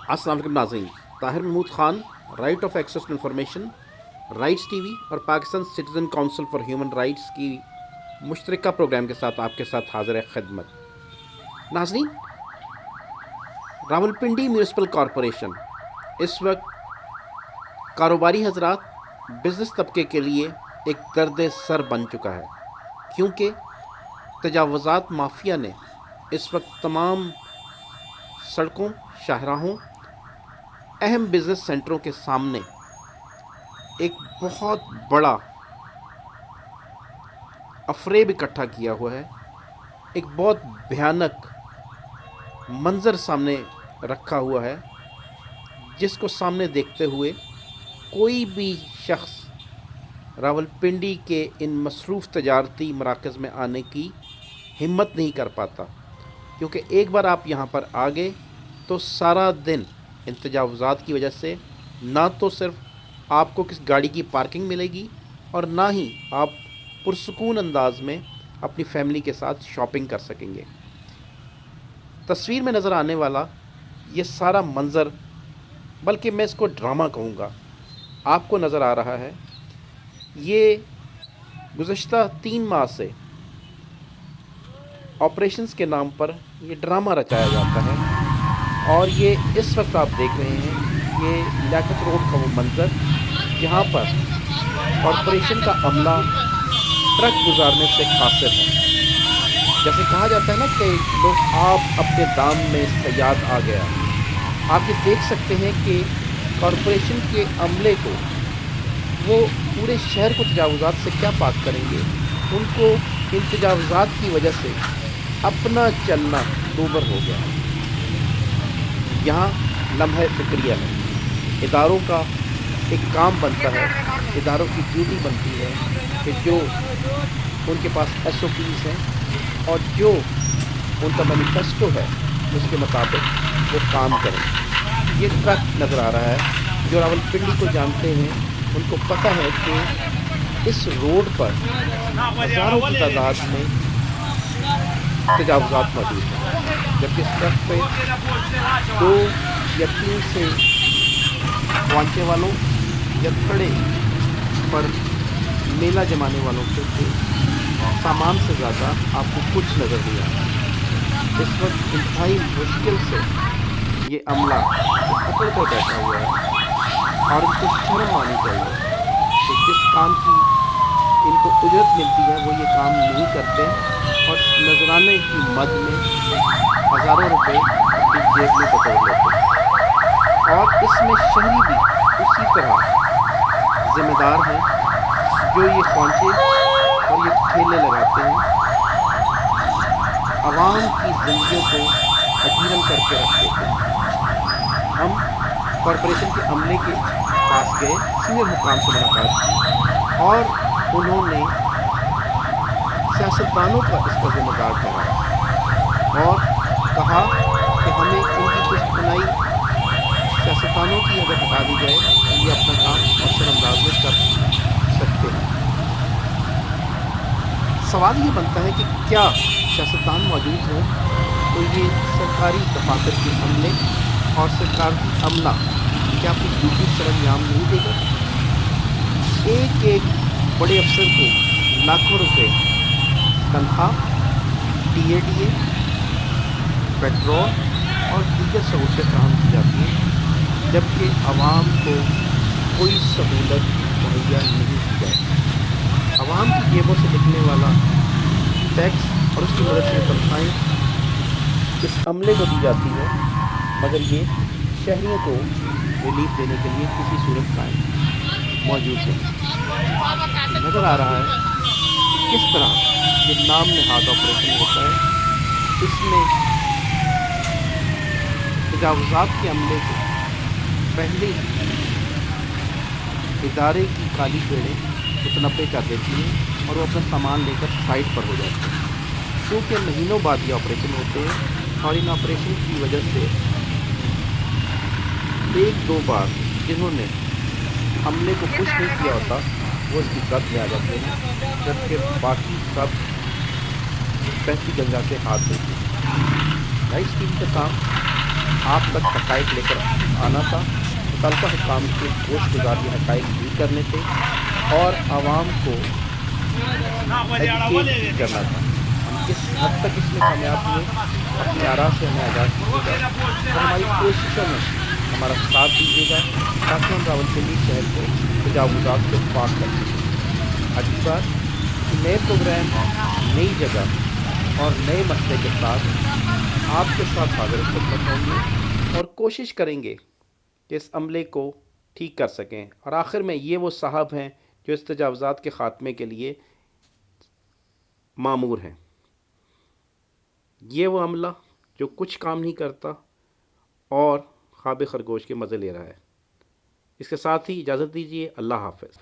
अस्सलाम वालेकुम नाज़रीन। Tahir Mahmood Khan, right of access to information, rights TV और Pakistan citizen council for human rights की मुश्तरका प्रोग्राम के साथ आपके साथ हाज़िर खिदमत। नाज़रीन, रावलपिंडी म्यूनसिपल कॉरपोरेशन इस वक्त कारोबारी हजरात, बिज़नेस तबके के लिए एक दर्द सर बन चुका है, क्योंकि तजावुज़ात माफिया ने इस वक्त तमाम सड़कों, शाहराहों, अहम बिज़नेस सेंटरों के सामने एक बहुत बड़ा अफरेब इकट्ठा किया हुआ है। एक बहुत भयानक मंज़र सामने रखा हुआ है, जिसको सामने देखते हुए कोई भी शख्स रावलपिंडी के इन मसरूफ़ तजारती मराकज़ में आने की हिम्मत नहीं कर पाता, क्योंकि एक बार आप यहाँ पर आ गए तो सारा दिन इन तजावुज़ात की वजह से ना तो सिर्फ आपको किस गाड़ी की पार्किंग मिलेगी और ना ही आप पुरसुकून अंदाज में अपनी फैमिली के साथ शॉपिंग कर सकेंगे। तस्वीर में नज़र आने वाला ये सारा मंज़र, बल्कि मैं इसको ड्रामा कहूँगा, आपको नज़र आ रहा है। ये गुज़श्ता 3 माह से ऑपरेशंस के नाम पर ये ड्रामा रचाया जाता है, और ये इस वक्त आप देख रहे हैं ये लियाकत रोड का वो मंज़र, जहाँ पर कॉरपोरेशन का अमला ट्रक गुजारने से कासिर है। जैसे कहा जाता है ना कि लोग आप अपने दाम में सयाद आ गया। आप ये देख सकते हैं कि कॉरपोरेशन के अमले को वो पूरे शहर को तजावुज़ात से क्या पाक करेंगे। उनको इन तजावुज़ात की वजह से अपना चलना दूभर हो गया। यहाँ लम्हा फ़िक्रिया है। इदारों का एक काम बनता है, इदारों की ड्यूटी बनती है कि जो उनके पास SOPs हैं और जो उनका मैनिफेस्टो है उसके मुताबिक वो काम करें। ये ट्रक नज़र आ रहा है, जो रावलपिंडी को जानते हैं उनको पता है कि इस रोड पर हज़ारों की तादाद में तजावुज़ात मौजूद हैं, जबकि इस ट्रक पे 2 या 3 से वांचे वालों या थड़े पर मेला जमाने वालों के सामान से ज़्यादा आपको कुछ नज़र नहीं आ रहा। इस वक्त इंतहाई मुश्किल से ये अमला पकड़ कर बैठा हुआ है, और इनको शर्म आनी चाहिए कि जिस काम की इनको उजरत मिलती है वो ये काम नहीं करते, और नजराने की मद में हज़ारों रुपए अपनी जेब में बटोर लेते हैं। और इसमें शहरी भी उसी तरह ज़िम्मेदार हैं, जो ये ख्वांचे और ये ठेले लगाते हैं, आवाम की ज़िंदगियों को अजीरन करके रख देते हैं। हम कॉरपोरेशन के अमले के पास गए, सीनियर हुकाम से मुलाकात की, और उन्होंने सियासतदानों का इसका ज़िम्मेदार ठहराया और कहा कि हमें इनकी दुश्मनाई सियासतदानों की अगर हटा दी जाए तो ये अपना काम अवसर अंदाज में कर सकते हैं। सवाल ये बनता है कि क्या सियासतदान मौजूद हों तो ये सरकारी दफातर के अमले और सरकारी अमला क्या अपनी ड्यूटी सरंजाम नहीं देगा। एक एक बड़े अफसर को लाखों रुपए तनख्वाह, DADA, पेट्रोल और दीगर सहूलतें फराहम की जाती हैं, जबकि आवाम को कोई सहूलत मुहैया नहीं की जाती। आवाम की जेबों से निकलने वाला टैक्स और उसकी मदद से तनख्वाहें इस अमले को दी जाती है, मगर ये शहरियों को रिलीफ देने के लिए किसी सूरत कायम मौजूद नहीं। नज़र आ रहा है कि किस तरह ये नाम नहाद ऑपरेशन होता है। इसमें तजावुज़ात के अमले को पहले इदारे की काली पेड़ें मुतनब्बे कर देती हैं और वो अपना सामान लेकर साइड पर हो जाते हैं, क्योंकि महीनों बाद ये ऑपरेशन होते हैं। और इन ऑपरेशन की वजह से 1-2 बार जिन्होंने अमले को कुछ नहीं किया होता वो इसकी जद में आ जाते हैं, जबकि बाकी सब बहती गंगा से हाथ धोते हैं। राइट्स टीवी का काम آپ تک حقائق لے کر آنا تھا، متعلقہ حکام کے گوش گزار یہ حقائق بھی کرنے تھے اور عوام کو ایجوکیٹ بھی کرنا تھا۔ ہم کس حد تک اس میں کامیاب ہوئے، اپنی آراء سے ہمیں آگاہ کیجیے گا اور ہماری کوششوں میں ہمارا ساتھ دیجیے گا تاکہ ہم راولپنڈی شہر کو تجاوزات سے پاک کر سکیں۔ اگلی بار کسی نئے پروگرام، نئی جگہ اور نئے مسئلے کے ساتھ آپ کے ساتھ حاضر خدمت ہوں گے اور کوشش کریں گے کہ اس عملے کو ٹھیک کر سکیں۔ اور آخر میں یہ وہ صاحب ہیں جو اس تجاوزات کے خاتمے کے لیے مامور ہیں، یہ وہ عملہ جو کچھ کام نہیں کرتا اور خواب خرگوش کے مزے لے رہا ہے۔ اس کے ساتھ ہی اجازت دیجیے، اللہ حافظ۔